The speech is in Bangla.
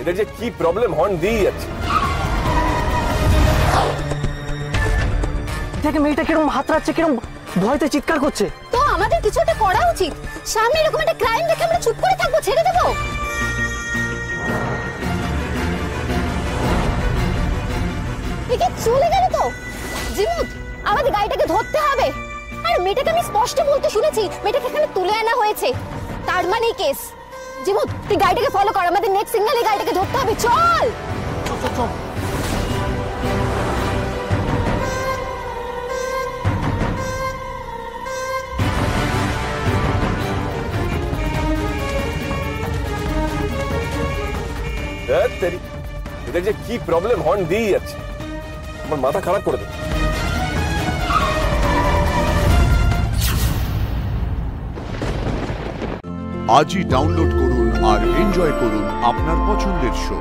এদের যে কি প্রবলেম হর্ন দিয়ে যাচ্ছে। দেখে মেয়েটা কিরকম হাতড়াচ্ছে, কিরকম ভয়তে চিৎকার করছে। তো আমাদের কিছু একটা করা উচিত। সামনে এরকম একটা ক্রাইম দেখে আমরা চুপ করে থাকবো, ছেড়ে দেবো? একে চলে গেল তো। জিমুত, আমাদের গাড়িটাকে ধরতে হবে। আর মেয়েটাকে আমি স্পষ্ট বলতে শুনেছি মেয়েটাকে এখানে তুলে আনা হয়েছে, তার মানে কেস। জিমুত, তুই গাড়িটাকে ফলো কর, আমাদের নেক্সট সিগন্যালে গাড়িটাকে ধরতে হবে। চল চল চল চল। এদের যে কি প্রবলেম হর্ন দিয়ে যাচ্ছে, আমার মাথা খারাপ করে দেবে। আজই ডাউনলোড করুন আর এনজয় করুন আপনার পছন্দের শো।